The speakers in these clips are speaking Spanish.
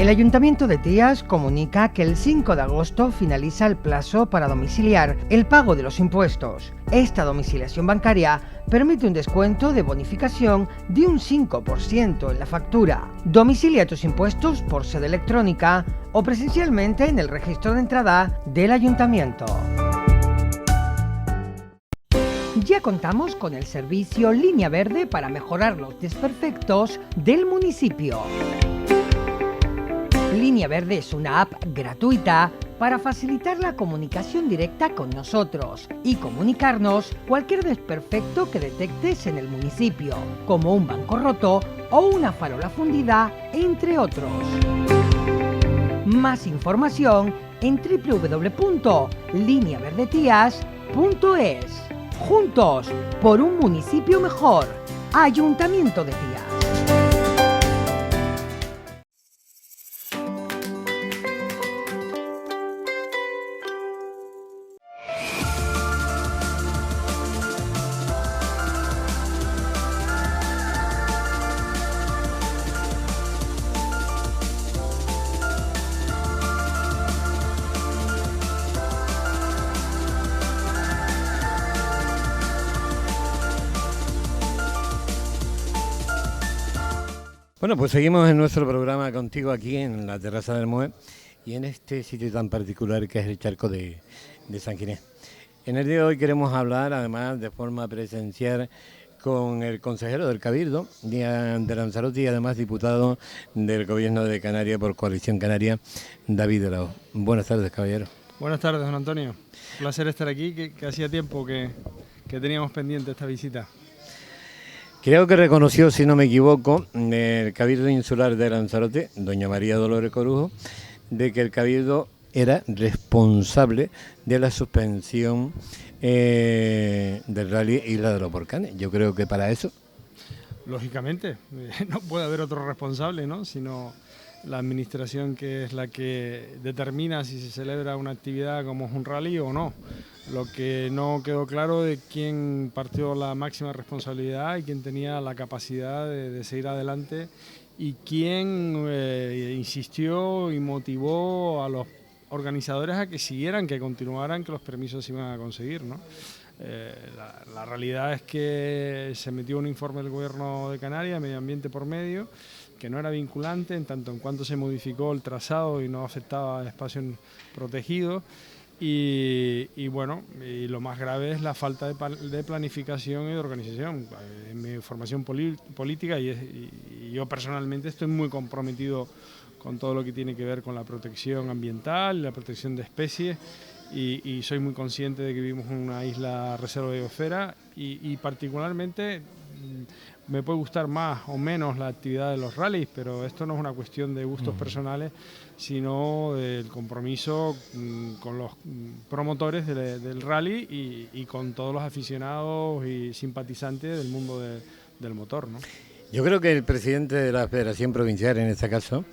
El Ayuntamiento de Tías comunica que el 5 de agosto finaliza el plazo para domiciliar el pago de los impuestos. Esta domiciliación bancaria permite un descuento de bonificación de un 5% en la factura. Domicilia tus impuestos por sede electrónica o presencialmente en el registro de entrada del Ayuntamiento. Ya contamos con el servicio Línea Verde para mejorar los desperfectos del municipio. Línea Verde es una app gratuita para facilitar la comunicación directa con nosotros y comunicarnos cualquier desperfecto que detectes en el municipio, como un banco roto o una farola fundida, entre otros. Más información en www.lineaverdetias.es. Juntos por un municipio mejor. Ayuntamiento de Tías. Bueno, pues seguimos en nuestro programa contigo aquí en la terraza del MOE y en este sitio tan particular que es el charco de San Ginés. En el día de hoy queremos hablar, además de forma presencial, con el consejero del Cabildo de Lanzarote y además diputado del Gobierno de Canarias por Coalición Canaria, David Delao. Buenas tardes, caballero. Buenas tardes, don Antonio. Un placer estar aquí, que hacía tiempo que teníamos pendiente esta visita. Creo que reconoció, si no me equivoco, el Cabildo Insular de Lanzarote, doña María Dolores Corujo, de que el Cabildo era responsable de la suspensión del rally Isla de los Volcanes. Yo creo que para eso... Lógicamente, no puede haber otro responsable, ¿no?, sino la administración, que es la que determina si se celebra una actividad como es un rally o no. Lo que no quedó claro de quién partió la máxima responsabilidad y quién tenía la capacidad de seguir adelante y quién insistió y motivó a los organizadores a que siguieran, que continuaran, que los permisos se iban a conseguir, ¿no? La realidad es que se metió un informe del Gobierno de Canarias, Medio Ambiente por medio, que no era vinculante en tanto en cuanto se modificó el trazado y no afectaba a espacios protegidos. Y bueno, y lo más grave es la falta de planificación y de organización. En mi formación política y yo personalmente estoy muy comprometido con todo lo que tiene que ver con la protección ambiental, la protección de especies, y soy muy consciente de que vivimos en una isla reserva de biosfera y particularmente me puede gustar más o menos la actividad de los rallies, pero esto no es una cuestión de gustos personales, sino del compromiso con los promotores del rally y con todos los aficionados y simpatizantes del mundo del motor, ¿no? Yo creo que el presidente de la Federación Provincial, en este caso,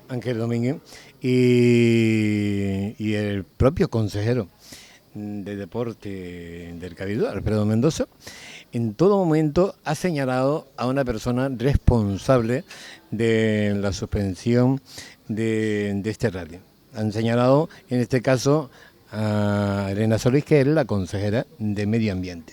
Ángel Domínguez, y el propio consejero de Deporte del Cabildo, Alfredo Mendoza, en todo momento ha señalado a una persona responsable de la suspensión de este rally. Han señalado, en este caso, a Elena Solís, que es la consejera de Medio Ambiente,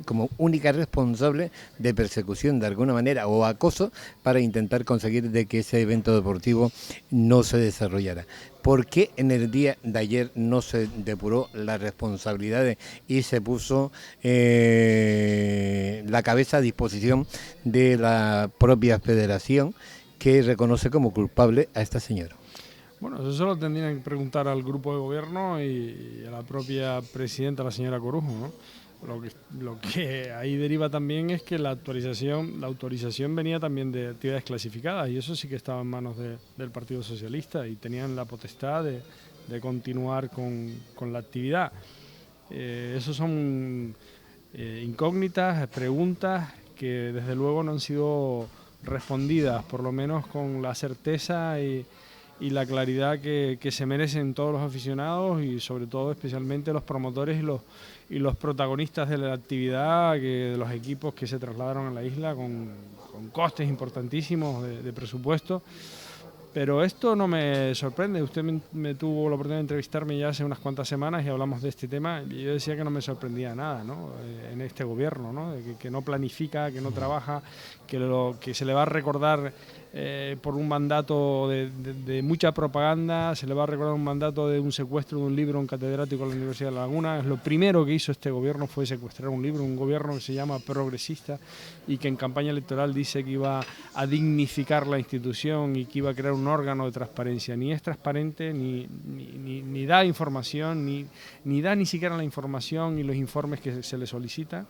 como única responsable de persecución de alguna manera o acoso para intentar conseguir de que ese evento deportivo no se desarrollara. ¿Por qué en el día de ayer no se depuró las responsabilidades y se puso la cabeza a disposición de la propia federación que reconoce como culpable a esta señora? Bueno, eso lo tendrían que preguntar al grupo de gobierno y a la propia presidenta, la señora Corujo, ¿no? Lo que ahí deriva también es que la autorización venía también de actividades clasificadas y eso sí que estaba en manos del Partido Socialista y tenían la potestad de continuar con la actividad. Esos son incógnitas, preguntas que desde luego no han sido respondidas, por lo menos con la certeza y la claridad que se merecen todos los aficionados y sobre todo especialmente los promotores y los protagonistas de la actividad, de los equipos que se trasladaron a la isla con costes importantísimos de presupuesto, Pero esto no me sorprende. Usted me tuvo la oportunidad de entrevistarme ya hace unas cuantas semanas y hablamos de este tema. Y yo decía que no me sorprendía nada, ¿no? En este gobierno, ¿no? Que no planifica, que no trabaja, que se le va a recordar por un mandato de mucha propaganda, se le va a recordar un mandato de un secuestro de un libro a un catedrático de la Universidad de La Laguna. Lo primero que hizo este gobierno fue secuestrar un libro, un gobierno que se llama progresista y que en campaña electoral dice que iba a dignificar la institución y que iba a crear un órgano de transparencia. Ni es transparente, ni da información, ni da ni siquiera la información y los informes que se le solicita.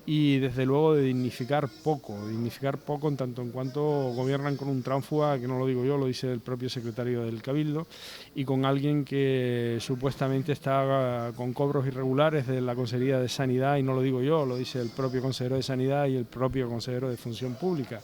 Y desde luego de dignificar poco en tanto en cuanto gobiernan con un tránsfuga, que no lo digo yo, lo dice el propio secretario del Cabildo, y con alguien que supuestamente está con cobros irregulares de la Consejería de Sanidad, y no lo digo yo, lo dice el propio consejero de Sanidad y el propio consejero de Función Pública.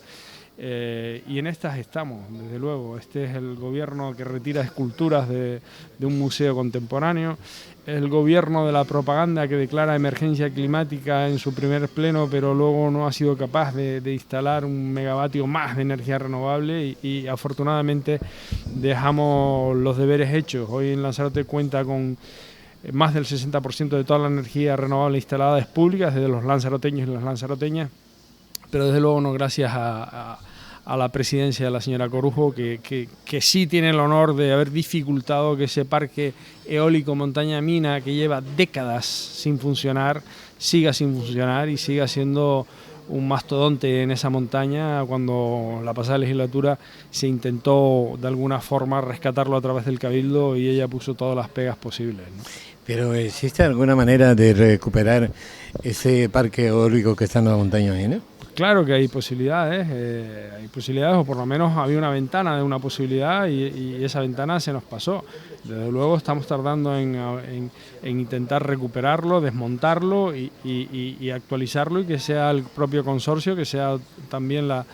Y en estas estamos, desde luego. Este es el gobierno que retira esculturas de un museo contemporáneo, el gobierno de la propaganda que declara emergencia climática en su primer pleno, pero luego no ha sido capaz de instalar un megavatio más de energía renovable y afortunadamente dejamos los deberes hechos. Hoy en Lanzarote cuenta con más del 60% de toda la energía renovable instalada es pública, desde los lanzaroteños y las lanzaroteñas, pero desde luego no gracias a la presidencia de la señora Corujo, que sí tiene el honor de haber dificultado que ese parque eólico Montaña Mina, que lleva décadas sin funcionar, siga sin funcionar y siga siendo un mastodonte en esa montaña, cuando la pasada legislatura se intentó de alguna forma rescatarlo a través del Cabildo y ella puso todas las pegas posibles, ¿no? Pero ¿existe alguna manera de recuperar ese parque eólico que está en la montaña Mina? Claro que hay posibilidades, o por lo menos había una ventana de una posibilidad y esa ventana se nos pasó. Desde luego estamos tardando en intentar recuperarlo, desmontarlo y actualizarlo, y que sea el propio consorcio, que sea también la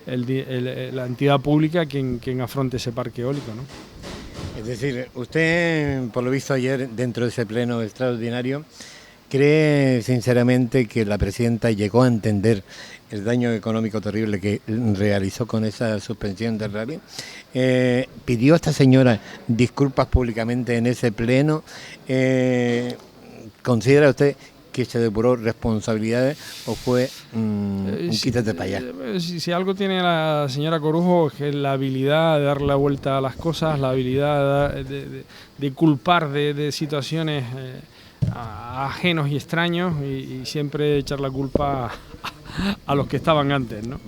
entidad pública quien afronte ese parque eólico, ¿no? Es decir, usted, por lo visto ayer, dentro de ese pleno extraordinario, ¿cree sinceramente que la presidenta llegó a entender el daño económico terrible que realizó con esa suspensión del rally? ¿Pidió a esta señora disculpas públicamente en ese pleno? ¿Considera usted que se depuró responsabilidades o fue un quítate para allá? Si algo tiene la señora Corujo es que la habilidad de dar la vuelta a las cosas, la habilidad de culpar de situaciones a ajenos y extraños y siempre echar la culpa a los que estaban antes, ¿no?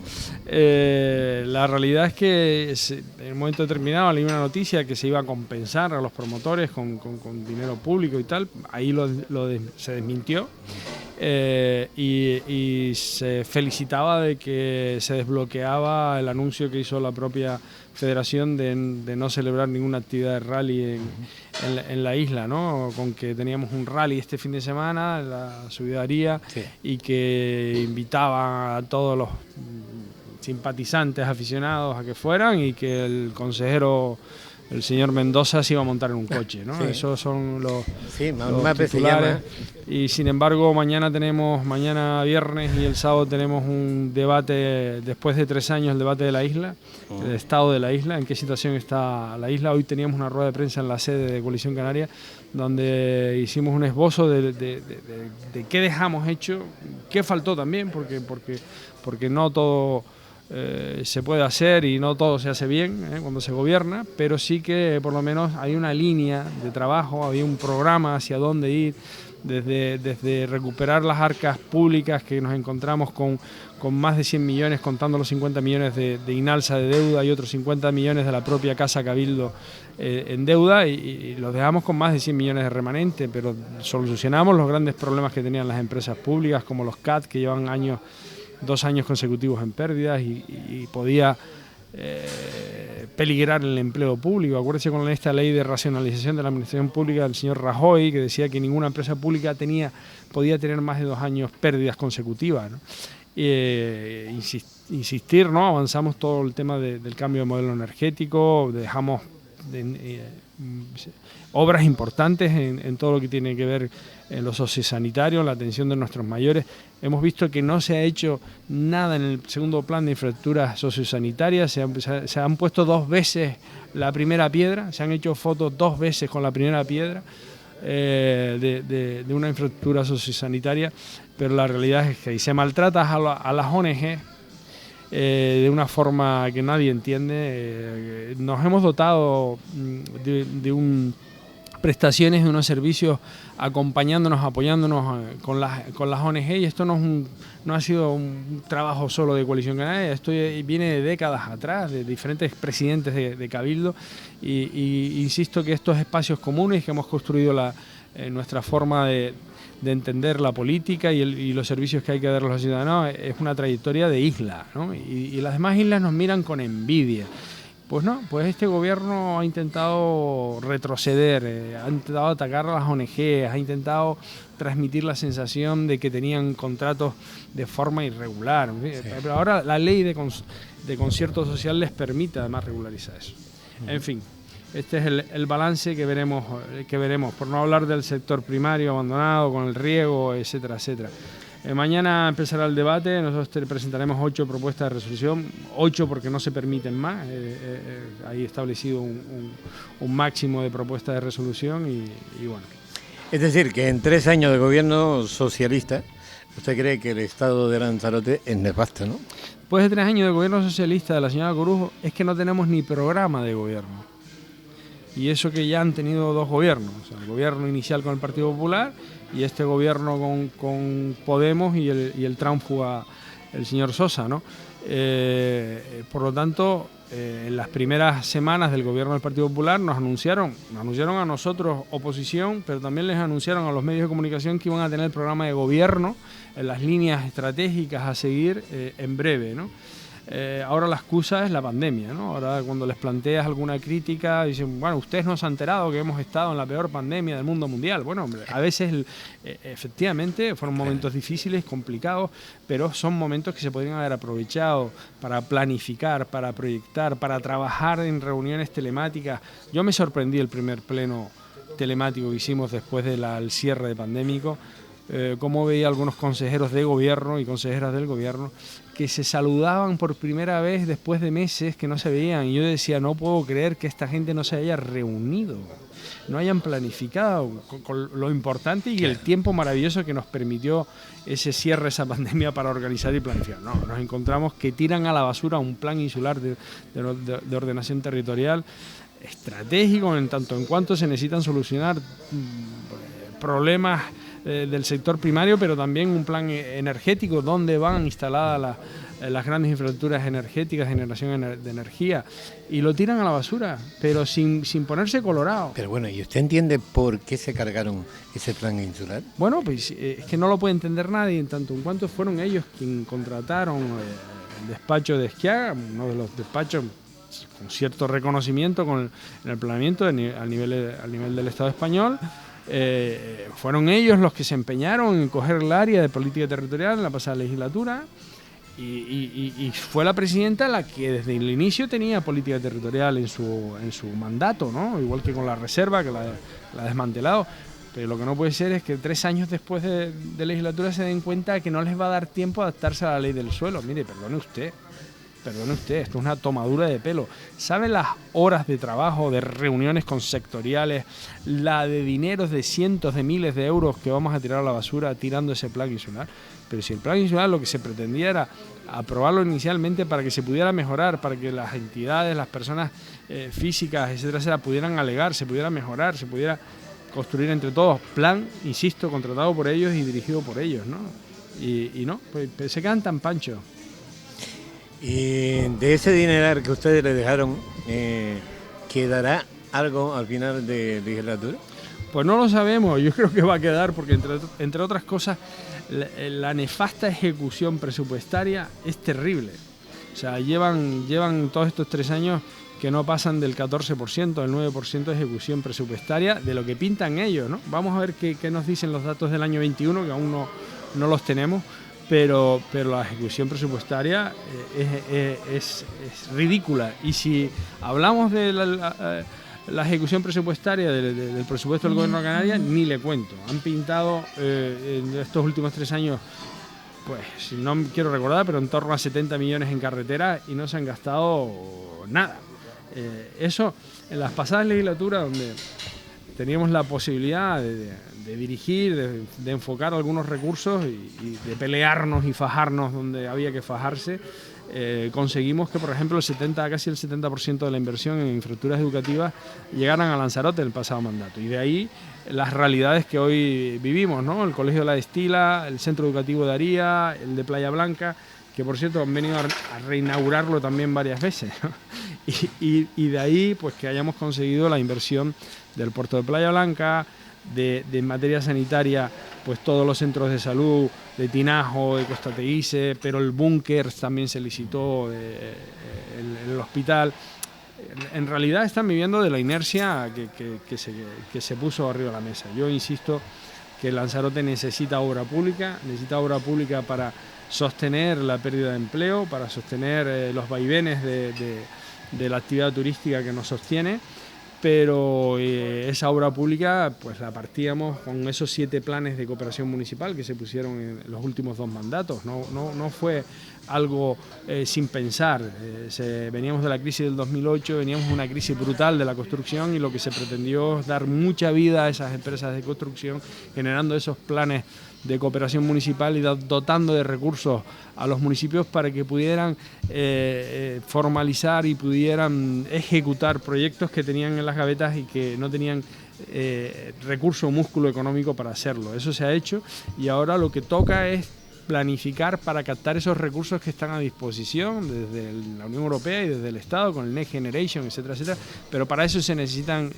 La realidad es que en un momento determinado leí una noticia que se iba a compensar a los promotores con dinero público y tal. Ahí se desmintió y se felicitaba de que se desbloqueaba el anuncio que hizo la propia federación de no celebrar ninguna actividad de rally en la isla, ¿no? Con que teníamos un rally este fin de semana, la Subidaría, sí, y que invitaba a todos los simpatizantes, aficionados a que fueran, y que el consejero, el señor Mendoza, se iba a montar en un coche, ¿no? Sí. Esos son los titulares. Y sin embargo, mañana viernes y el sábado tenemos un debate, después de 3 años, el debate de la isla, el estado de la isla, en qué situación está la isla. Hoy teníamos una rueda de prensa en la sede de Coalición Canaria, donde hicimos un esbozo de qué dejamos hecho, qué faltó también, porque no todo se puede hacer y no todo se hace bien cuando se gobierna, pero sí que por lo menos hay una línea de trabajo, había un programa hacia dónde ir, desde recuperar las arcas públicas, que nos encontramos con más de 100 millones, contando los 50 millones de Inalsa de deuda y otros 50 millones de la propia Casa Cabildo en deuda, y los dejamos con más de 100 millones de remanente, pero solucionamos los grandes problemas que tenían las empresas públicas, como los CAT, que llevan 2 años consecutivos en pérdidas y podía peligrar el empleo público. Acuérdense con esta ley de racionalización de la administración pública del señor Rajoy, que decía que ninguna empresa pública podía tener más de 2 años pérdidas consecutivas, ¿no? Insistir, ¿no? Avanzamos todo el tema del cambio de modelo energético, dejamos obras importantes en todo lo que tiene que ver en lo sociosanitario, en la atención de nuestros mayores. Hemos visto que no se ha hecho nada en el segundo plan de infraestructuras sociosanitarias, se han puesto 2 veces la primera piedra, se han hecho fotos 2 veces con la primera piedra de una infraestructura sociosanitaria, pero la realidad es que ahí se maltrata a las ONG de una forma que nadie entiende. Nos hemos dotado de prestaciones, de unos servicios acompañándonos, apoyándonos con las ONG, y esto no ha sido un trabajo solo de Coalición Canaria, esto viene de décadas atrás, de diferentes presidentes de Cabildo, y insisto que estos espacios comunes que hemos construido nuestra forma de entender la política y los servicios que hay que dar a los ciudadanos es una trayectoria de isla, ¿no? Y las demás islas nos miran con envidia. Pues no, pues este gobierno ha intentado retroceder, ha intentado atacar a las ONG, ha intentado transmitir la sensación de que tenían contratos de forma irregular. Sí. Pero ahora la ley de concierto social les permite además regularizar eso. En fin, este es el balance que veremos, por no hablar del sector primario abandonado, con el riego, etcétera, etcétera. Mañana empezará el debate, nosotros presentaremos 8 propuestas de resolución, 8 porque no se permiten más, hay establecido un máximo de propuestas de resolución y bueno. Es decir, que en 3 años de gobierno socialista, usted cree que el estado de Lanzarote es nefasto, ¿no? Después de 3 años de gobierno socialista de la señora Corujo, es que no tenemos ni programa de gobierno. Y eso que ya han tenido 2 gobiernos, o sea, el gobierno inicial con el Partido Popular y este gobierno con Podemos y el tránsfuga, el señor Sosa, ¿no? Por lo tanto, en las primeras semanas del gobierno del Partido Popular nos anunciaron a nosotros oposición, pero también les anunciaron a los medios de comunicación que iban a tener el programa de gobierno en las líneas estratégicas a seguir en breve, ¿no? Ahora la excusa es la pandemia, ¿no? Ahora cuando les planteas alguna crítica dicen, bueno, ustedes no se han enterado que hemos estado en la peor pandemia del mundo mundial. Bueno, hombre, a veces efectivamente fueron momentos difíciles, complicados, pero son momentos que se podrían haber aprovechado para planificar, para proyectar, para trabajar en reuniones telemáticas. Yo me sorprendí el primer pleno telemático que hicimos después del cierre de pandémico, cómo veía algunos consejeros de gobierno y consejeras del gobierno que se saludaban por primera vez después de meses que no se veían, y yo decía, no puedo creer que esta gente no se haya reunido, no hayan planificado con lo importante y el tiempo maravilloso que nos permitió ese cierre, esa pandemia, para organizar y planificar. No, nos encontramos que tiran a la basura un plan insular de ordenación territorial estratégico en tanto en cuanto se necesitan solucionar problemas del sector primario, pero también un plan energético donde van instaladas las grandes infraestructuras energéticas, generación de energía, y lo tiran a la basura, pero sin ponerse colorado. Pero bueno, ¿y usted entiende por qué se cargaron ese plan insular? Bueno, pues es que no lo puede entender nadie, en tanto en cuanto fueron ellos quienes contrataron el despacho de Esquiaga, uno de los despachos con cierto reconocimiento en el planeamiento al nivel del Estado español. Fueron ellos los que se empeñaron en coger el área de política territorial en la pasada legislatura y fue la presidenta la que desde el inicio tenía política territorial en su mandato, ¿no? Igual que con la reserva, que la ha desmantelado. Pero lo que no puede ser es que 3 años después de legislatura se den cuenta de que no les va a dar tiempo a adaptarse a la ley del suelo. Mire, perdone usted, esto es una tomadura de pelo. ¿Sabe las horas de trabajo, de reuniones con sectoriales, la de dineros de cientos de miles de euros que vamos a tirar a la basura tirando ese plan insular? Pero si el plan insular lo que se pretendía era aprobarlo inicialmente para que se pudiera mejorar, para que las entidades, las personas físicas, etcétera, pudieran alegar, se pudiera mejorar, se pudiera construir entre todos. Plan, insisto, contratado por ellos y dirigido por ellos, ¿no? Y no, pues se quedan tan panchos. Y de ese dineral que ustedes le dejaron, ¿quedará algo al final de legislatura? Pues no lo sabemos, yo creo que va a quedar porque entre otras cosas la nefasta ejecución presupuestaria es terrible. O sea, llevan todos estos 3 años que no pasan del 14%, del 9% de ejecución presupuestaria de lo que pintan ellos, ¿no? Vamos a ver qué nos dicen los datos del año 21, que aún no los tenemos. Pero la ejecución presupuestaria es ridícula. Y si hablamos de la ejecución presupuestaria del presupuesto del Gobierno de Canarias, ni le cuento. Han pintado en estos últimos 3 años, pues no quiero recordar, pero en torno a 70 millones en carretera y no se han gastado nada. Eso en las pasadas legislaturas, donde teníamos la posibilidad de dirigir, de enfocar algunos recursos y de pelearnos y fajarnos donde había que fajarse, conseguimos que, por ejemplo, casi el 70% de la inversión en infraestructuras educativas llegaran a Lanzarote en el pasado mandato. Y de ahí las realidades que hoy vivimos, ¿no? El Colegio de la Destila, el Centro Educativo de Aría, el de Playa Blanca, que por cierto han venido a reinaugurarlo también varias veces, ¿no? Y de ahí pues que hayamos conseguido la inversión del puerto de Playa Blanca, de materia sanitaria, pues todos los centros de salud de Tinajo, de Costa Teguise, pero el búnker también se licitó, el hospital. En realidad están viviendo de la inercia que se puso arriba de la mesa. Yo insisto que Lanzarote necesita obra pública para sostener la pérdida de empleo, para sostener los vaivenes de la actividad turística que nos sostiene, pero esa obra pública pues la partíamos con esos 7 planes de cooperación municipal que se pusieron en los últimos 2 mandatos. No fue algo sin pensar. Veníamos de la crisis del 2008, veníamos de una crisis brutal de la construcción y lo que se pretendió es dar mucha vida a esas empresas de construcción, generando esos planes de cooperación municipal y dotando de recursos a los municipios para que pudieran formalizar y pudieran ejecutar proyectos que tenían en las gavetas y que no tenían recurso o músculo económico para hacerlo. Eso se ha hecho y ahora lo que toca es planificar para captar esos recursos que están a disposición desde la Unión Europea y desde el Estado con el Next Generation, etcétera, etcétera, pero para eso se necesitan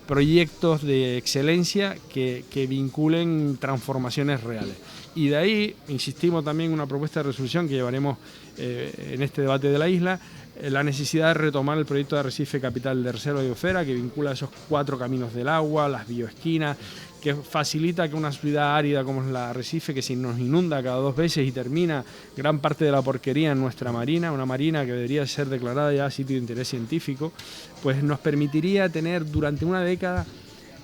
proyectos de excelencia que vinculen transformaciones reales. Y de ahí insistimos también en una propuesta de resolución que llevaremos en este debate de la isla, la necesidad de retomar el proyecto de arrecife capital de reserva de biosfera que vincula esos 4 caminos del agua, las bioesquinas, que facilita que una ciudad árida como es la Arrecife, que se nos inunda cada 2 veces y termina gran parte de la porquería en nuestra marina, una marina que debería ser declarada ya sitio de interés científico, pues nos permitiría tener durante una década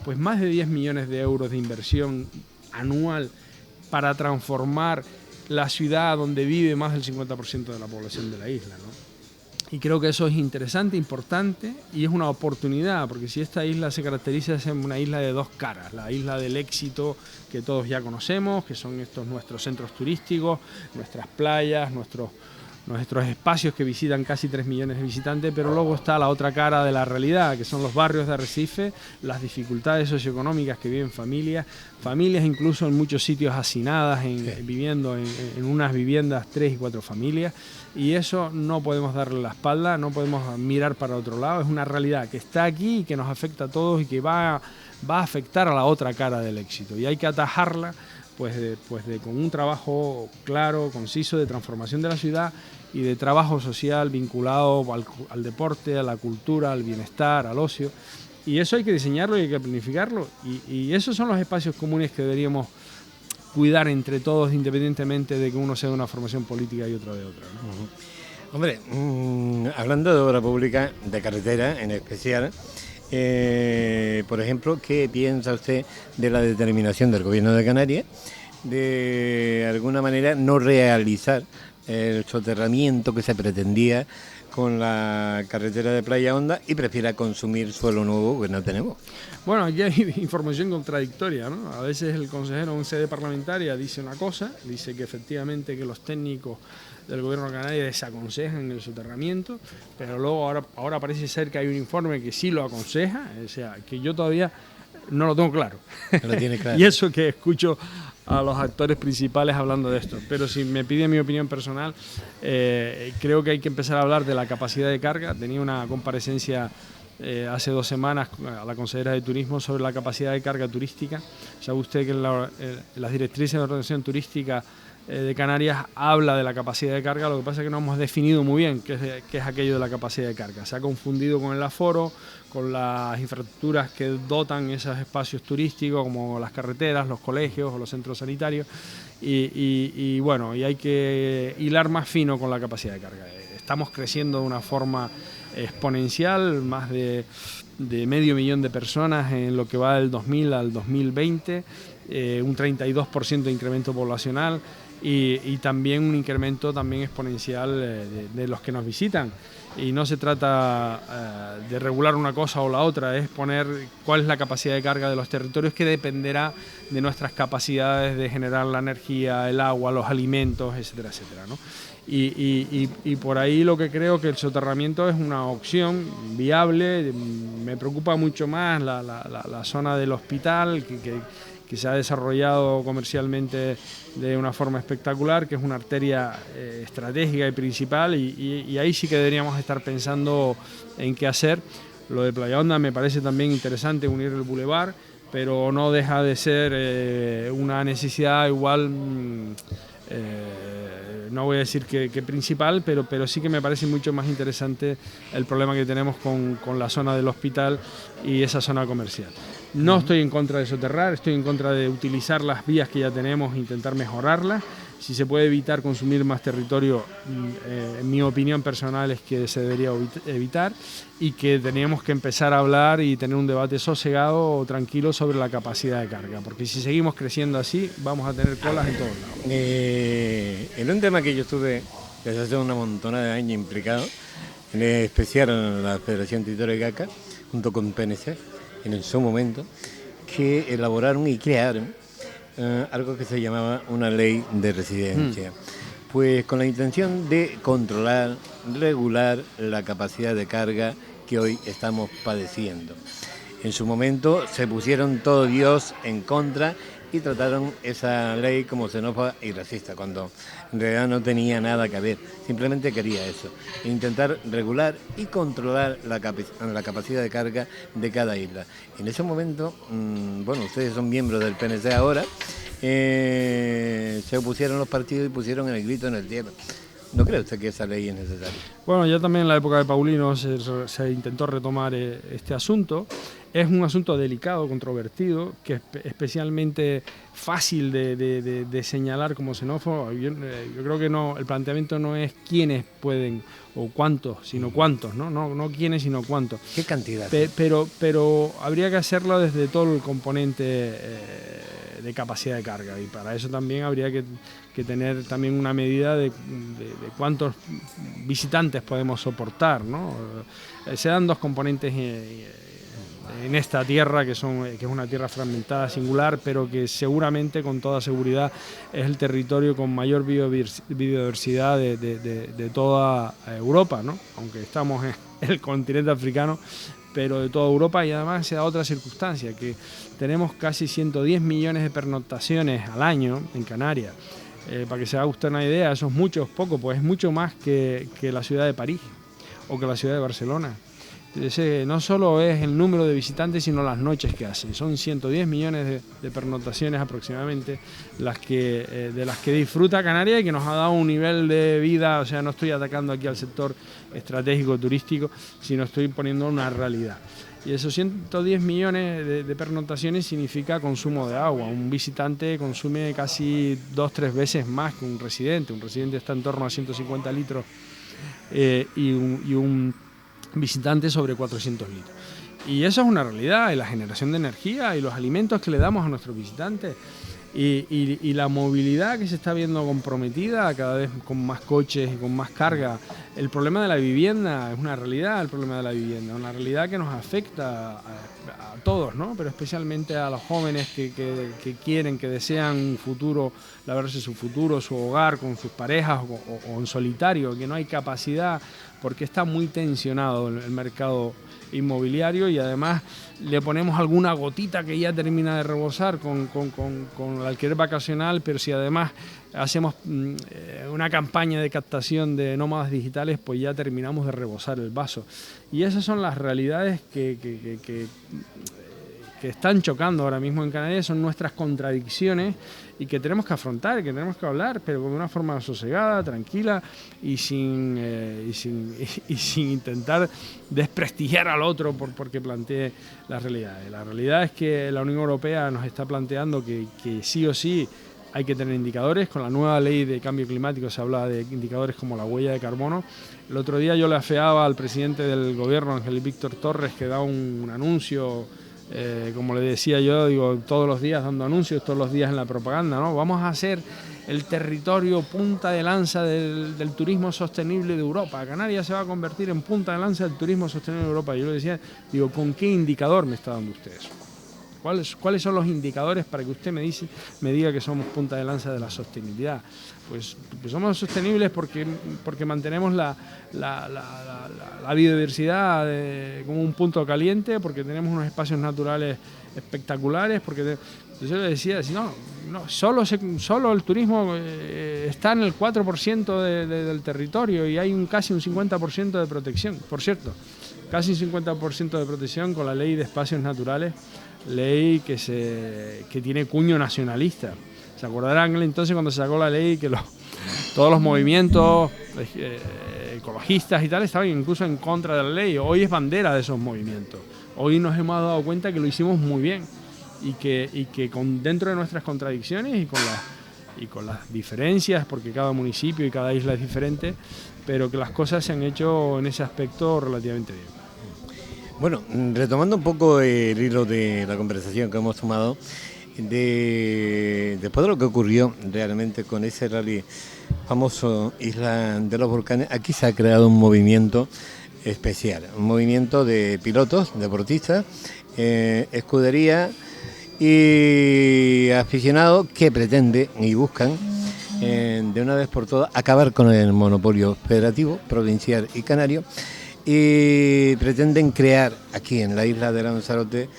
pues más de 10 millones de euros de inversión anual para transformar la ciudad donde vive más del 50% de la población de la isla, ¿no? Y creo que eso es interesante, importante y es una oportunidad, porque si esta isla se caracteriza es una isla de 2 caras, la isla del éxito que todos ya conocemos, que son estos nuestros centros turísticos, nuestras playas, nuestros espacios que visitan casi 3 millones de visitantes, pero luego está la otra cara de la realidad, que son los barrios de Arrecife, las dificultades socioeconómicas que viven familias incluso en muchos sitios hacinadas, viviendo en unas viviendas 3 y 4 familias, y eso no podemos darle la espalda, no podemos mirar para otro lado, es una realidad que está aquí y que nos afecta a todos y que va a afectar a la otra cara del éxito, y hay que atajarla con un trabajo claro, conciso de transformación de la ciudad y de trabajo social vinculado al deporte, a la cultura, al bienestar, al ocio. Y eso hay que diseñarlo y hay que planificarlo. Y esos son los espacios comunes que deberíamos cuidar entre todos, independientemente de que uno sea de una formación política y otro de otra, ¿no? Hombre, hablando de obra pública, de carretera en especial, por ejemplo, ¿qué piensa usted de la determinación del Gobierno de Canarias de alguna manera no realizar el soterramiento que se pretendía con la carretera de Playa Honda y prefiera consumir suelo nuevo que no tenemos? Bueno, aquí hay información contradictoria, ¿no? A veces el consejero en sede parlamentaria dice una cosa, dice que efectivamente que los técnicos del Gobierno de Canarias desaconsejan el soterramiento, pero luego ahora parece ser que hay un informe que sí lo aconseja, o sea, que yo todavía no lo tengo claro. No lo tiene claro. Y eso que escucho a los actores principales hablando de esto. Pero si me pide mi opinión personal, creo que hay que empezar a hablar de la capacidad de carga. Tenía una comparecencia hace 2 semanas a la consejera de Turismo sobre la capacidad de carga turística. Sabe usted que las directrices de ordenación turística de Canarias habla de la capacidad de carga, lo que pasa es que no hemos definido muy bien qué es aquello de la capacidad de carga. Se ha confundido con el aforo, con las infraestructuras que dotan esos espacios turísticos como las carreteras, los colegios o los centros sanitarios y hay que hilar más fino con la capacidad de carga. Estamos creciendo de una forma exponencial, más de medio millón de personas en lo que va del 2000 al 2020, un 32% de incremento poblacional y también un incremento también exponencial de los que nos visitan. Y no se trata de regular una cosa o la otra, es poner cuál es la capacidad de carga de los territorios, que dependerá de nuestras capacidades de generar la energía, el agua, los alimentos, etcétera, etcétera, ¿no? Y por ahí lo que creo que el soterramiento es una opción viable. Me preocupa mucho más la zona del hospital, que se ha desarrollado comercialmente de una forma espectacular, que es una arteria estratégica y principal, y ahí sí que deberíamos estar pensando en qué hacer. Lo de Playa Honda me parece también interesante, unir el bulevar, pero no deja de ser una necesidad igual, no voy a decir que principal, pero sí que me parece mucho más interesante el problema que tenemos con la zona del hospital y esa zona comercial. No estoy en contra de soterrar, estoy en contra de utilizar las vías que ya tenemos e intentar mejorarlas. Si se puede evitar consumir más territorio, en mi opinión personal es que se debería evitar, y que teníamos que empezar a hablar y tener un debate sosegado o tranquilo sobre la capacidad de carga, porque si seguimos creciendo así vamos a tener colas en todos lados. En un tema que yo estuve desde hace una montona de años implicado, en especial en la Federación Territorial de Caca, junto con PNC, en su momento, que elaboraron y crearon algo que se llamaba una ley de residencia, pues con la intención de controlar, regular la capacidad de carga que hoy estamos padeciendo. En su momento se pusieron todo Dios en contra y trataron esa ley como xenófoba y racista, cuando en realidad no tenía nada que ver, simplemente quería eso, intentar regular y controlar la capacidad de carga de cada isla. En ese momento, bueno, ustedes son miembros del PNC ahora, se opusieron los partidos y pusieron el grito en el cielo. ¿No cree usted que esa ley es necesaria? Bueno, ya también en la época de Paulino se intentó retomar este asunto. Es un asunto delicado, controvertido, que es especialmente fácil de señalar como xenófobo. Yo creo que no, el planteamiento no es quiénes pueden o cuántos, sino cuántos, ¿no? No quiénes, sino cuántos. ¿Qué cantidad? Pero habría que hacerlo desde todo el componente de capacidad de carga, y para eso también habría que tener también una medida de cuántos visitantes podemos soportar, ¿no? Se dan dos componentes en esta tierra que es una tierra fragmentada, singular, pero que seguramente, con toda seguridad, es el territorio con mayor biodiversidad de toda Europa, ¿no? Aunque estamos en el continente africano, pero de toda Europa. Y además se da otra circunstancia, que tenemos casi 110 millones de pernoctaciones al año en Canarias. Para que se haga usted una idea, eso es mucho o poco, pues es mucho más que la ciudad de París o que la ciudad de Barcelona. No solo es el número de visitantes, sino las noches que hacen. Son 110 millones de pernoctaciones aproximadamente de las que disfruta Canarias, y que nos ha dado un nivel de vida. O sea, no estoy atacando aquí al sector estratégico turístico, sino estoy poniendo una realidad. Y esos 110 millones de pernoctaciones significa consumo de agua. Un visitante consume casi 2-3 veces más que un residente. Un residente está en torno a 150 litros y un visitante sobre 400 litros. Y eso es una realidad, y la generación de energía y los alimentos que le damos a nuestros visitantes, y la movilidad que se está viendo comprometida cada vez con más coches y con más carga. El problema de la vivienda es una realidad, el problema de la vivienda, una realidad que nos afecta a todos, ¿no? Pero especialmente a los jóvenes que quieren, que desean un futuro, labrarse su futuro, su hogar con sus parejas o en solitario, que no hay capacidad porque está muy tensionado el mercado inmobiliario, y además le ponemos alguna gotita que ya termina de rebosar con el alquiler vacacional, pero si además hacemos una campaña de captación de nómadas digitales, pues ya terminamos de rebosar el vaso. Y esas son las realidades que están chocando ahora mismo en Canarias, son nuestras contradicciones, y que tenemos que afrontar, y que tenemos que hablar, pero de una forma sosegada, tranquila, y sin intentar desprestigiar al otro porque plantee las realidades. La realidad es que la Unión Europea nos está planteando que sí o sí hay que tener indicadores. Con la nueva ley de cambio climático se habla de indicadores como la huella de carbono. El otro día yo le afeaba al presidente del gobierno, Ángel Víctor Torres, que da un anuncio, como le decía yo, digo, todos los días dando anuncios, todos los días en la propaganda, ¿no? Vamos a hacer el territorio punta de lanza del turismo sostenible de Europa. Canarias se va a convertir en punta de lanza del turismo sostenible de Europa. Yo le decía, digo, ¿con qué indicador me está dando usted eso? ¿Cuáles son los indicadores para que usted me diga que somos punta de lanza de la sostenibilidad? Pues somos sostenibles porque mantenemos la biodiversidad como un punto caliente, porque tenemos unos espacios naturales espectaculares, porque yo le decía, no, solo el turismo está en el 4% del territorio y hay casi un 50% de protección. Por cierto, casi un 50% de protección con la ley de espacios naturales, ley que tiene cuño nacionalista. Se acordarán entonces cuando se sacó la ley que todos los movimientos ecologistas y tal estaban incluso en contra de la ley. Hoy es bandera de esos movimientos. Hoy nos hemos dado cuenta que lo hicimos muy bien y que dentro de nuestras contradicciones y con las diferencias, porque cada municipio y cada isla es diferente, pero que las cosas se han hecho en ese aspecto relativamente bien. Bueno, retomando un poco el hilo de la conversación que hemos tomado, después de lo que ocurrió realmente con ese rally famoso Isla de los Volcanes, aquí se ha creado un movimiento especial, un movimiento de pilotos, deportistas, escudería y aficionados que pretenden y buscan de una vez por todas acabar con el monopolio federativo, provincial y canario, y pretenden crear aquí en la isla de Lanzarote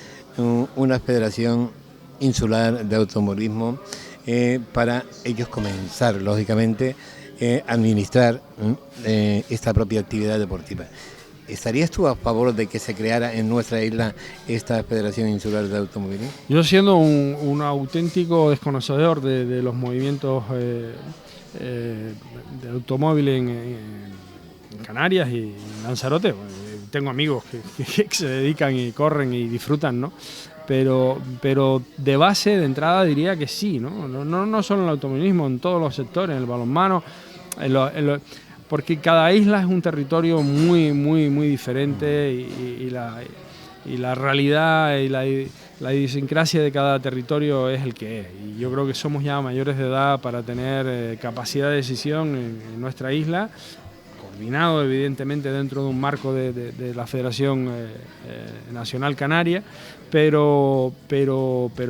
una federación insular de automovilismo para ellos comenzar, lógicamente, a administrar esta propia actividad deportiva. ¿Estarías tú a favor de que se creara en nuestra isla esta Federación Insular de Automovilismo? Yo, siendo un auténtico desconocedor de los movimientos de automóvil en Canarias y en Lanzarote, tengo amigos que se dedican y corren y disfrutan, ¿no? Pero de base, de entrada, diría que sí, ¿no? No solo en el automovilismo, en todos los sectores, en el balonmano, porque cada isla es un territorio muy, muy, muy diferente y la realidad y la idiosincrasia de cada territorio es el que es. Y yo creo que somos ya mayores de edad para tener capacidad de decisión en nuestra isla, coordinado evidentemente dentro de un marco de la Federación Nacional Canaria, pero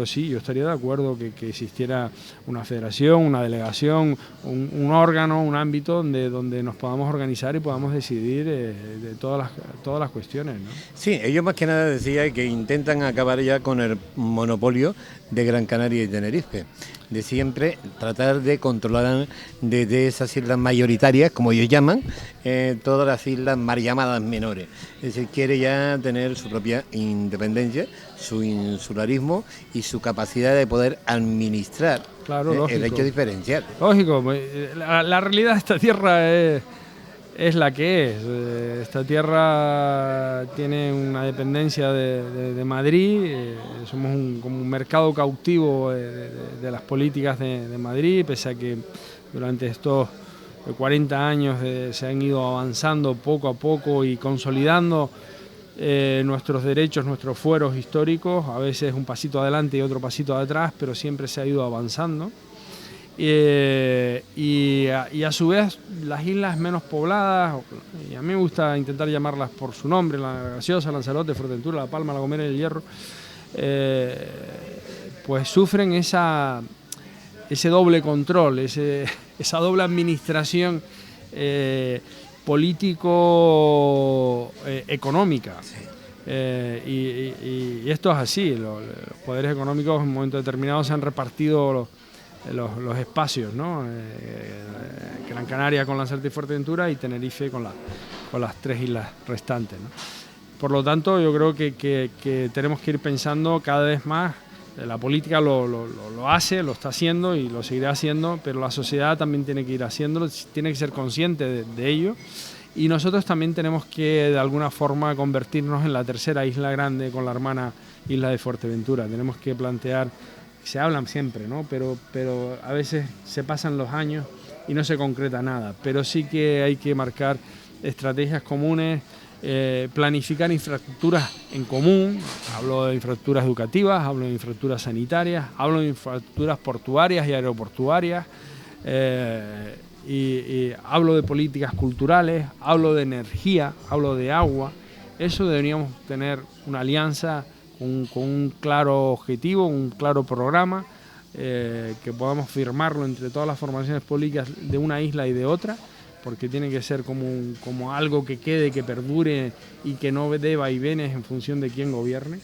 sí, yo estaría de acuerdo que existiera una federación, una delegación, un órgano, un ámbito donde nos podamos organizar y podamos decidir de todas las cuestiones, ¿no? Sí, ellos más que nada decían que intentan acabar ya con el monopolio de Gran Canaria y Tenerife, de siempre tratar de controlar desde esas islas mayoritarias, como ellos llaman, todas las islas mal llamadas menores. Es decir, quiere ya tener su propia independencia, su insularismo y su capacidad de poder administrar, claro, el hecho diferencial. Lógico, la realidad de esta tierra es la que es. Esta tierra tiene una dependencia de Madrid, somos como un mercado cautivo de las políticas de Madrid, pese a que durante estos 40 años se han ido avanzando poco a poco y consolidando nuestros derechos, nuestros fueros históricos, a veces un pasito adelante y otro pasito atrás, pero siempre se ha ido avanzando. Y a su vez las islas menos pobladas, y a mí me gusta intentar llamarlas por su nombre, La Graciosa, Lanzarote, Fuerteventura, La Palma, La Gomera y El Hierro, pues sufren ese doble control, esa doble administración político-económica. Sí. Y esto es así, los poderes económicos en un momento determinado se han repartido los espacios, ¿no? Gran Canaria con Lanzarote y Fuerteventura y Tenerife con las tres islas restantes, ¿no? Por lo tanto, yo creo que tenemos que ir pensando cada vez más. La política lo hace, lo está haciendo y lo seguirá haciendo, pero la sociedad también tiene que ir haciéndolo, tiene que ser consciente de ello, y nosotros también tenemos que de alguna forma convertirnos en la tercera isla grande con la hermana isla de Fuerteventura. Tenemos que plantear se hablan siempre, ¿no? Pero a veces se pasan los años y no se concreta nada. Pero sí que hay que marcar estrategias comunes, planificar infraestructuras en común. Hablo de infraestructuras educativas, hablo de infraestructuras sanitarias, hablo de infraestructuras portuarias y aeroportuarias, y hablo de políticas culturales, hablo de energía, hablo de agua. Eso deberíamos tener una alianza con un claro objetivo, un claro programa, que podamos firmarlo entre todas las formaciones políticas de una isla y de otra, porque tiene que ser como algo que quede, que perdure y que no dé vaivenes en función de quién gobierne.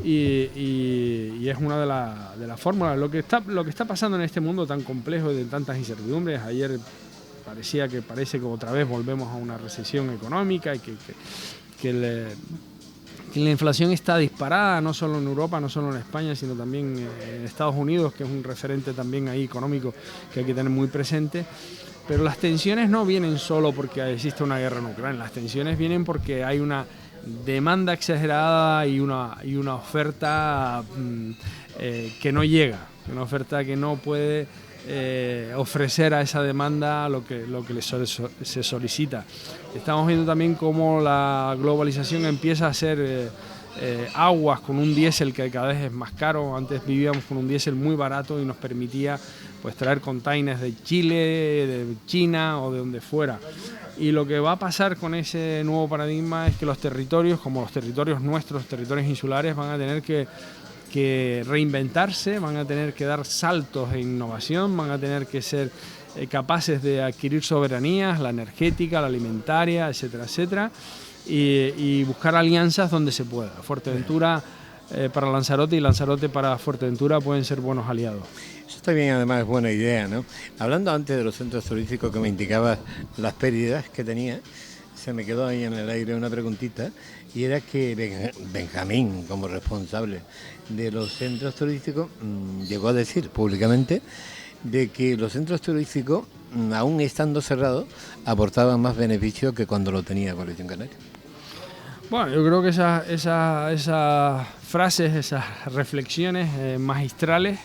Y es una de las fórmulas. Lo que está pasando en este mundo tan complejo y de tantas incertidumbres, ayer parece que otra vez volvemos a una recesión económica y que la inflación está disparada, no solo en Europa, no solo en España, sino también en Estados Unidos, que es un referente también ahí económico que hay que tener muy presente. Pero las tensiones no vienen solo porque existe una guerra en Ucrania, las tensiones vienen porque hay una demanda exagerada y una oferta que no llega, una oferta que no puede ofrecer a esa demanda lo que se solicita. Estamos viendo también cómo la globalización empieza a hacer aguas con un diésel que cada vez es más caro. Antes vivíamos con un diésel muy barato y nos permitía pues traer containers de Chile, de China o de donde fuera. Y lo que va a pasar con ese nuevo paradigma es que los territorios, como los territorios nuestros, territorios insulares, van a tener que reinventarse, van a tener que dar saltos en innovación, van a tener que ser capaces de adquirir soberanías, la energética, la alimentaria, etcétera, etcétera, y buscar alianzas donde se pueda. Fuerteventura para Lanzarote y Lanzarote para Fuerteventura pueden ser buenos aliados. Eso también además es buena idea, ¿no? Hablando antes de los centros turísticos que me indicabas las pérdidas que tenía, se me quedó ahí en el aire una preguntita, y era que Benjamín, como responsable de los centros turísticos, llegó a decir públicamente de que los centros turísticos, aún estando cerrados, aportaban más beneficios que cuando lo tenía Coalición Canaria. Bueno, yo creo que esas frases, esas reflexiones magistrales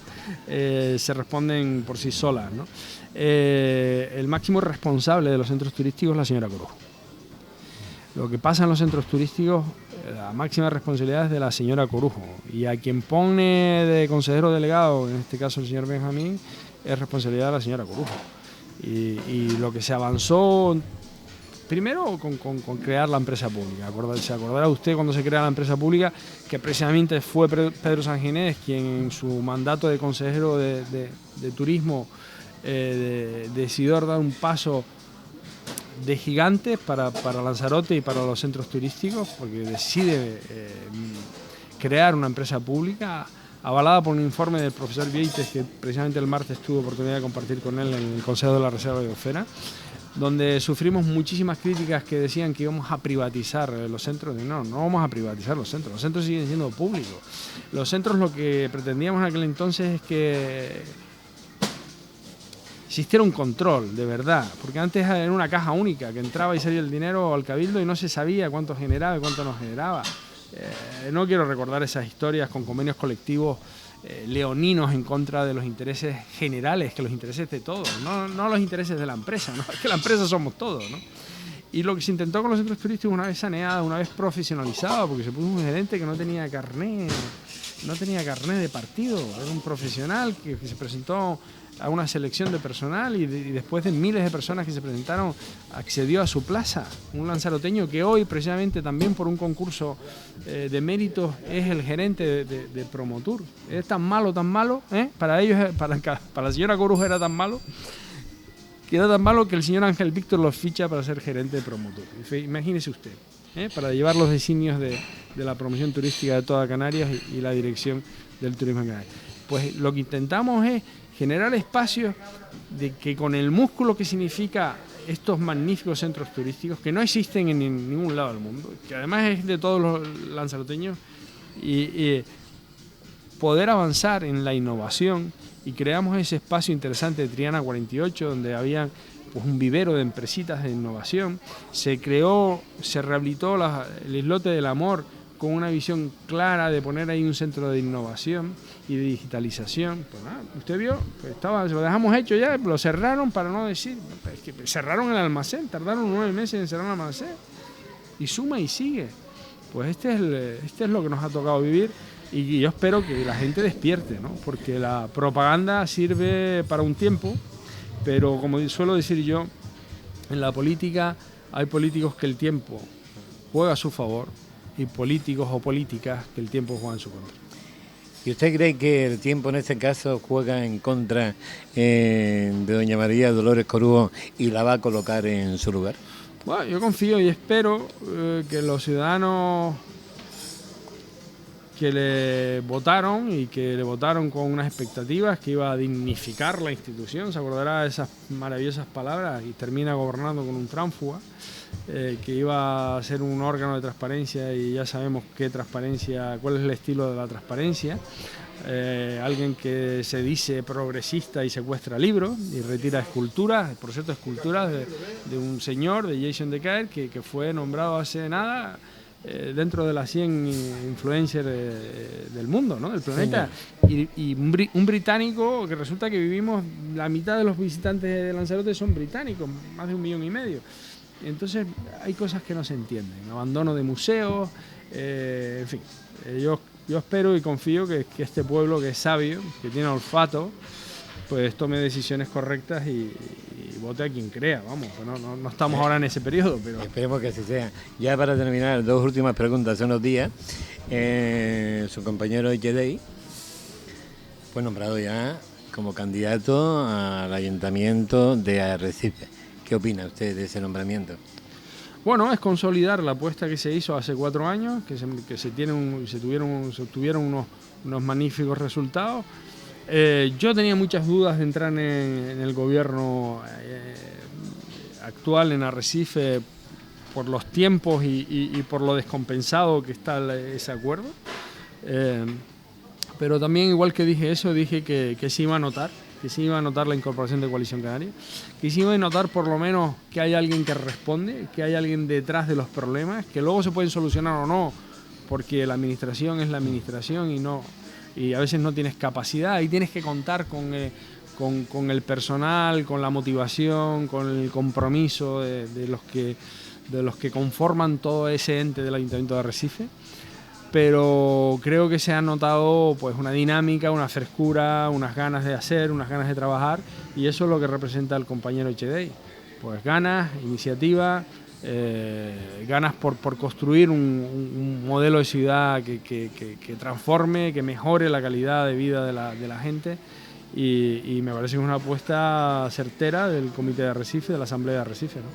se responden por sí solas, ¿no? El máximo responsable de los centros turísticos es la señora Corujo. Lo que pasa en los centros turísticos, la máxima responsabilidad es de la señora Corujo. Y a quien pone de consejero delegado, en este caso el señor Benjamín, es responsabilidad de la señora Corujo. Y lo que se avanzó, primero con crear la empresa pública. Se acordará usted cuando se crea la empresa pública que precisamente fue Pedro Sanginés quien en su mandato de consejero de turismo decidió dar un paso de gigantes para Lanzarote y para los centros turísticos, porque decide crear una empresa pública avalada por un informe del profesor Vieites, que precisamente el martes tuve oportunidad de compartir con él en el Consejo de la Reserva Biosfera, donde sufrimos muchísimas críticas que decían que íbamos a privatizar los centros. No vamos a privatizar los centros siguen siendo públicos. Los centros, lo que pretendíamos en aquel entonces es que existiera un control, de verdad, porque antes era una caja única, que entraba y salía el dinero al cabildo y no se sabía cuánto generaba y cuánto no generaba. No quiero recordar esas historias con convenios colectivos leoninos en contra de los intereses generales, que los intereses de todos, no los intereses de la empresa, ¿no? Es que la empresa somos todos, ¿no? Y lo que se intentó con los centros turísticos, una vez saneada, una vez profesionalizado, porque se puso un gerente que no tenía carné de partido, era un profesional que se presentó a una selección de personal y después de miles de personas que se presentaron, accedió a su plaza. Un lanzaroteño que hoy, precisamente también por un concurso de méritos, es el gerente de Promotur. Es tan malo, para ellos, para la señora Corujo era tan malo, que el señor Ángel Víctor lo ficha para ser gerente de Promotur. Imagínese usted, para llevar los designios de la promoción turística de toda Canarias y la dirección del turismo en Canarias. Pues lo que intentamos es generar espacios de que con el músculo que significa estos magníficos centros turísticos, que no existen en ningún lado del mundo, que además es de todos los lanzaroteños, y poder avanzar en la innovación, y creamos ese espacio interesante de Triana 48, donde había pues un vivero de empresitas de innovación. Se rehabilitó el islote del Amor con una visión clara de poner ahí un centro de innovación y de digitalización. Pues nada, usted vio, pues lo dejamos hecho ya, lo cerraron para no decir, es que cerraron el almacén, tardaron 9 meses en cerrar el almacén, y suma y sigue. Pues este es lo que nos ha tocado vivir, y yo espero que la gente despierte, ¿no? Porque la propaganda sirve para un tiempo, pero como suelo decir yo, en la política hay políticos que el tiempo juega a su favor y políticos o políticas que el tiempo juega en su contra. ¿Y usted cree que el tiempo en este caso juega en contra de doña María Dolores Corujo y la va a colocar en su lugar? Bueno, yo confío y espero que los ciudadanos que le votaron y que le votaron con unas expectativas que iba a dignificar la institución, se acordará de esas maravillosas palabras, y termina gobernando con un tránsfuga, que iba a ser un órgano de transparencia, y ya sabemos qué transparencia, cuál es el estilo de la transparencia. Alguien que se dice progresista y secuestra libros y retira esculturas, por cierto, esculturas de un señor, de Jason Decaer, que fue nombrado hace nada dentro de las 100 influencers del mundo, ¿no? Del planeta, y un británico, que resulta que vivimos, la mitad de los visitantes de Lanzarote son británicos, más de 1,5 millones. Entonces hay cosas que no se entienden, abandono de museos, en fin, yo espero y confío que este pueblo, que es sabio, que tiene olfato, pues tome decisiones correctas y vote a quien crea, vamos, no estamos ahora en ese periodo, pero... Esperemos que así sea. Ya para terminar, 2 últimas preguntas. Hace unos días, su compañero Yedei fue nombrado ya como candidato al Ayuntamiento de Arrecife. ¿Qué opina usted de ese nombramiento? Bueno, es consolidar la apuesta que se hizo hace 4 años, que se obtuvieron unos magníficos resultados. Yo tenía muchas dudas de entrar en el gobierno actual en Arrecife por los tiempos y por lo descompensado que está ese acuerdo. Pero también, igual que dije eso, dije que se iba a notar, la incorporación de Coalición Canaria, que se iba a notar por lo menos que hay alguien que responde, que hay alguien detrás de los problemas, que luego se pueden solucionar o no, porque la administración es la administración y a veces no tienes capacidad, y tienes que contar con el personal, con la motivación, con el compromiso de los que conforman todo ese ente del Ayuntamiento de Arrecife. Pero creo que se ha notado pues una dinámica, una frescura, unas ganas de hacer, unas ganas de trabajar, y eso es lo que representa el compañero Echedei. Pues ganas, iniciativa, ganas por construir un modelo de ciudad que transforme, que mejore la calidad de vida de la gente, y me parece que es una apuesta certera del Comité de Arrecife, de la Asamblea de Arrecife, ¿no?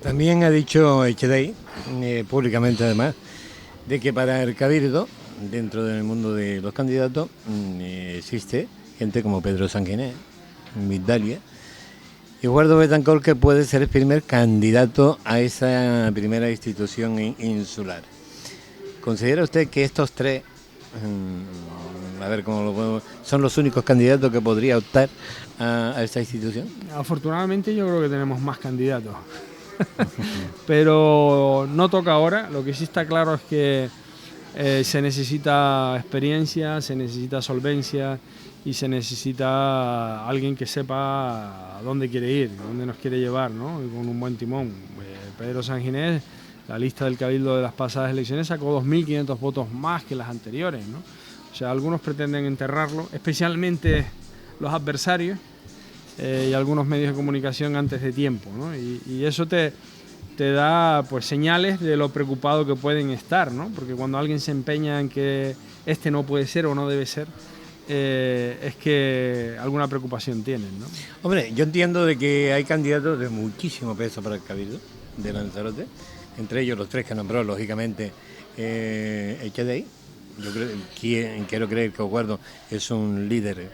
También ha dicho Echedei, públicamente además, de que para el Cabildo, dentro del mundo de los candidatos, existe gente como Pedro Sanguinet, Migdalia y Eduardo Betancourt, que puede ser el primer candidato a esa primera institución insular. ¿Considera usted que estos tres, a ver cómo lo podemos, son los únicos candidatos que podría optar a esta institución? Afortunadamente yo creo que tenemos más candidatos. Pero no toca ahora. Lo que sí está claro es que se necesita experiencia, se necesita solvencia y se necesita alguien que sepa a dónde quiere ir, dónde nos quiere llevar, ¿no? Y con un buen timón. Pedro Sanguinet, la lista del Cabildo de las pasadas elecciones, sacó 2.500 votos más que las anteriores, ¿no? O sea, algunos pretenden enterrarlo, especialmente los adversarios, y algunos medios de comunicación antes de tiempo, ¿no? Y eso te da pues señales de lo preocupado que pueden estar, ¿no? Porque cuando alguien se empeña en que este no puede ser o no debe ser, es que alguna preocupación tienen, ¿no? Hombre, yo entiendo de que hay candidatos de muchísimo peso para el Cabildo de Lanzarote, entre ellos los tres que nombró, lógicamente, Echedei. Yo quiero creer que Eduardo es un líder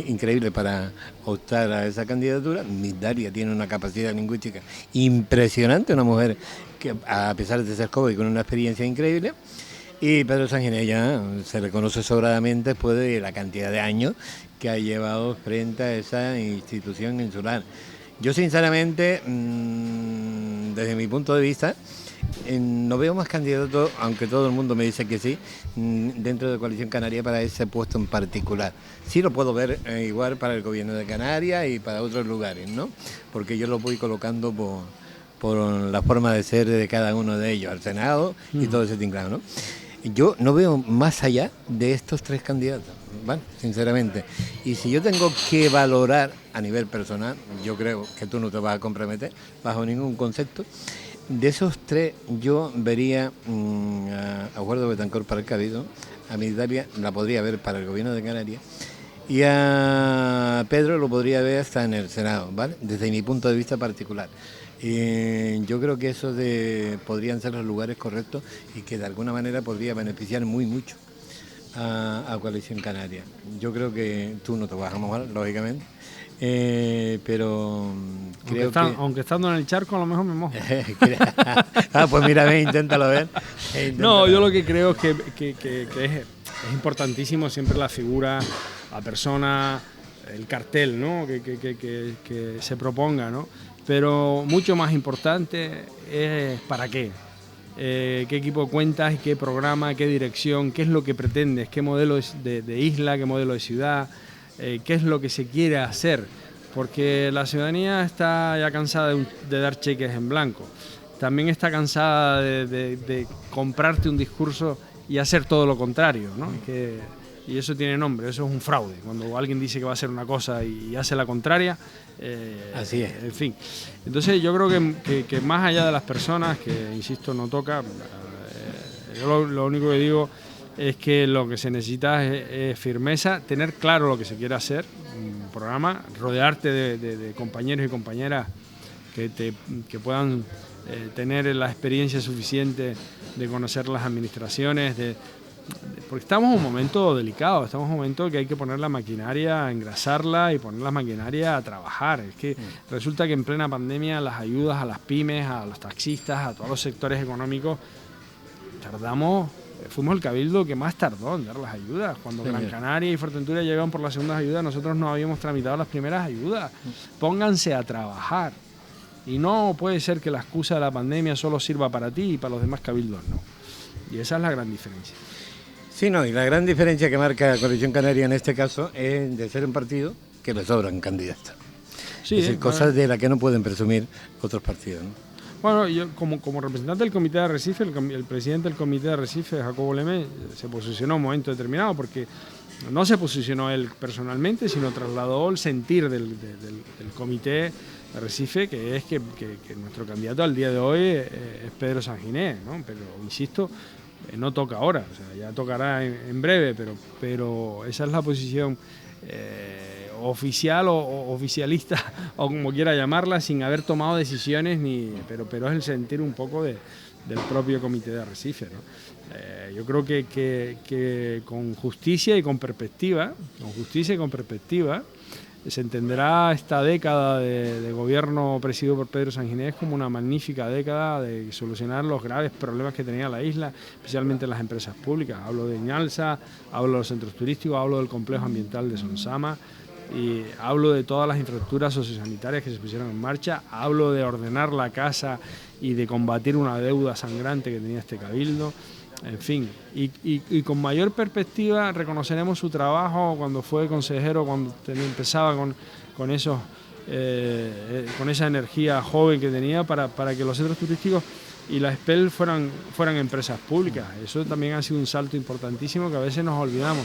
increíble para optar a esa candidatura. Migdalia tiene una capacidad lingüística impresionante, una mujer que, a pesar de ser joven, con una experiencia increíble. Y Pedro Sanguinet ya se reconoce sobradamente después de la cantidad de años que ha llevado frente a esa institución insular. Yo sinceramente, desde mi punto de vista, no veo más candidatos, aunque todo el mundo me dice que sí, dentro de Coalición Canaria para ese puesto en particular. Sí lo puedo ver igual para el gobierno de Canarias y para otros lugares, ¿no? Porque yo lo voy colocando por la forma de ser de cada uno de ellos, al Senado y todo ese tinglado, ¿no? Yo no veo más allá de estos tres candidatos, ¿vale? Sinceramente. Y si yo tengo que valorar a nivel personal, yo creo que tú no te vas a comprometer bajo ningún concepto. De esos tres, yo vería a Guardo Betancor para el Cabildo, a Militaria la podría ver para el gobierno de Canarias y a Pedro lo podría ver hasta en el Senado, ¿vale? Desde mi punto de vista particular. Yo creo que esos podrían ser los lugares correctos y que de alguna manera podría beneficiar mucho a Coalición Canaria. Yo creo que tú no te vas a mojar, lógicamente, pero creo que... Aunque estando en el charco a lo mejor me mojo. Pues mira, inténtalo ver. No, yo lo que creo es que es importantísimo siempre la figura, la persona, el cartel, ¿no? que se proponga, ¿no? Pero mucho más importante es para qué. Qué equipo cuentas, qué programa, qué dirección, qué es lo que pretendes, qué modelo de isla, qué modelo de ciudad, qué es lo que se quiere hacer. Porque la ciudadanía está ya cansada de dar cheques en blanco. También está cansada de comprarte un discurso y hacer todo lo contrario, ¿no? Y eso tiene nombre, eso es un fraude. Cuando alguien dice que va a hacer una cosa y hace la contraria, así es. En fin. Entonces yo creo que más allá de las personas, que insisto no toca, yo lo único que digo es que lo que se necesita es firmeza, tener claro lo que se quiere hacer, un programa, rodearte de compañeros y compañeras que puedan tener la experiencia suficiente de conocer las administraciones, porque estamos en un momento delicado, estamos en un momento que hay que poner la maquinaria, engrasarla y poner la maquinaria a trabajar. Es que resulta que en plena pandemia las ayudas a las pymes, a los taxistas, a todos los sectores económicos, fuimos el cabildo que más tardó en dar las ayudas. Cuando Gran Canaria y Fuerteventura llegaron por las segundas ayudas, nosotros no habíamos tramitado las primeras ayudas. Pónganse a trabajar. Y no puede ser que la excusa de la pandemia solo sirva para ti y para los demás cabildos no. Y esa es la gran diferencia. Sí, no, y la gran diferencia que marca Coalición Canaria en este caso es de ser un partido que le sobran candidatos. Sí, es decir, cosas de las que no pueden presumir otros partidos, ¿no? Bueno, yo como representante del Comité de Arrecife, el presidente del Comité de Arrecife, Jacobo Leme, se posicionó en un momento determinado porque no se posicionó él personalmente, sino trasladó el sentir del Comité de Arrecife, que es que nuestro candidato al día de hoy es Pedro Sanginés, ¿no? Pero insisto, no toca ahora, o sea, ya tocará en breve, pero esa es la posición oficial o oficialista, o como quiera llamarla, sin haber tomado decisiones, pero es el sentir un poco del propio Comité de Arrecife, ¿no? Yo creo que con justicia y con perspectiva, se entenderá esta década de gobierno presidido por Pedro Sanginés como una magnífica década de solucionar los graves problemas que tenía la isla, especialmente las empresas públicas. Hablo de Ñalsa, hablo de los centros turísticos, hablo del complejo ambiental de Sonsama, y hablo de todas las infraestructuras sociosanitarias que se pusieron en marcha, hablo de ordenar la casa y de combatir una deuda sangrante que tenía este cabildo. En fin, y con mayor perspectiva reconoceremos su trabajo cuando fue consejero, cuando empezaba con esa energía joven que tenía para que los centros turísticos y la SPEL fueran empresas públicas. Eso también ha sido un salto importantísimo que a veces nos olvidamos.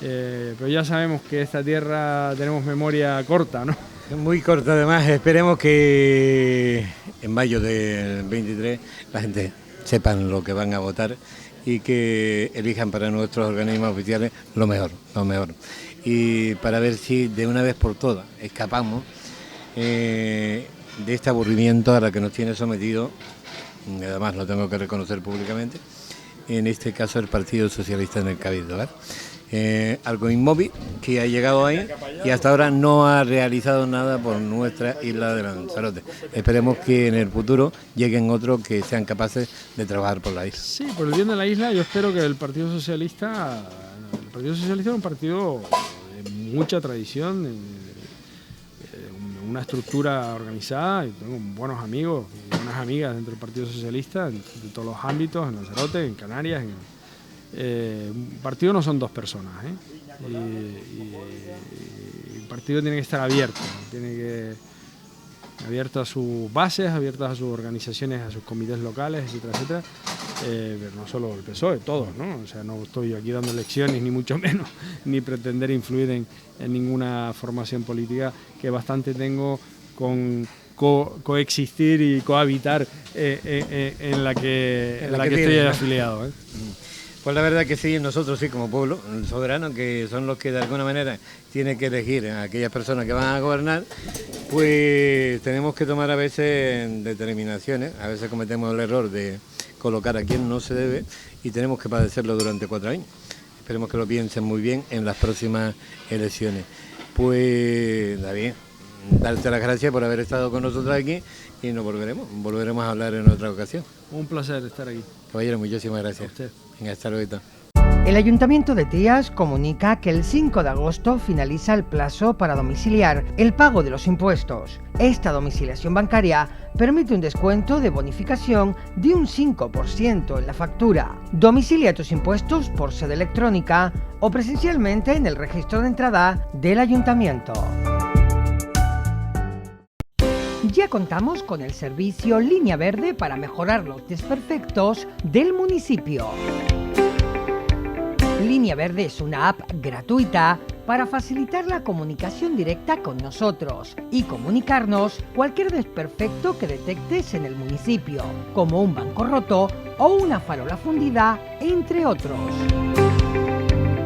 Pero ya sabemos que esta tierra tenemos memoria corta, ¿no? Muy corta además. Esperemos que en mayo del 23 la gente sepan lo que van a votar y que elijan para nuestros organismos oficiales lo mejor. Y para ver si de una vez por todas escapamos de este aburrimiento a la que nos tiene sometido, además lo tengo que reconocer públicamente, en este caso el Partido Socialista en el Cabildo, ¿verdad? Algo inmóvil que ha llegado ahí y hasta ahora no ha realizado nada por nuestra isla de Lanzarote. Esperemos que en el futuro lleguen otros que sean capaces de trabajar por la isla. Sí, por el bien de la isla, yo espero que el Partido Socialista es un partido de mucha tradición, una estructura organizada, y tengo buenos amigos y buenas amigas dentro del Partido Socialista, de todos los ámbitos, en Lanzarote, en Canarias. Un partido no son dos personas, y el partido tiene que estar abierto, abierto a sus bases, abierto a sus organizaciones, a sus comités locales, etcétera, etcétera. Pero no solo el PSOE, todos, ¿no? O sea, no estoy aquí dando lecciones, ni mucho menos, ni pretender influir en ninguna formación política, que bastante tengo con coexistir y cohabitar en la que estoy afiliado. Pues la verdad que sí, nosotros sí, como pueblo soberano, que son los que de alguna manera tienen que elegir a aquellas personas que van a gobernar, pues tenemos que tomar a veces determinaciones, a veces cometemos el error de colocar a quien no se debe y tenemos que padecerlo durante 4 años. Esperemos que lo piensen muy bien en las próximas elecciones. Pues David, darte las gracias por haber estado con nosotros aquí y nos volveremos a hablar en otra ocasión. Un placer estar aquí. Caballero, muchísimas gracias. A usted. Venga, hasta luego. El Ayuntamiento de Tías comunica que el 5 de agosto finaliza el plazo para domiciliar el pago de los impuestos. Esta domiciliación bancaria permite un descuento de bonificación de un 5% en la factura. Domicilia tus impuestos por sede electrónica o presencialmente en el registro de entrada del Ayuntamiento. Ya contamos con el servicio Línea Verde para mejorar los desperfectos del municipio. Línea Verde es una app gratuita para facilitar la comunicación directa con nosotros y comunicarnos cualquier desperfecto que detectes en el municipio, como un banco roto o una farola fundida, entre otros.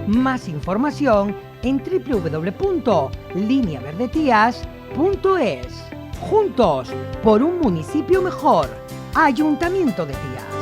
Más información en www.lineaverdetias.es. Juntos por un municipio mejor. Ayuntamiento de Tías.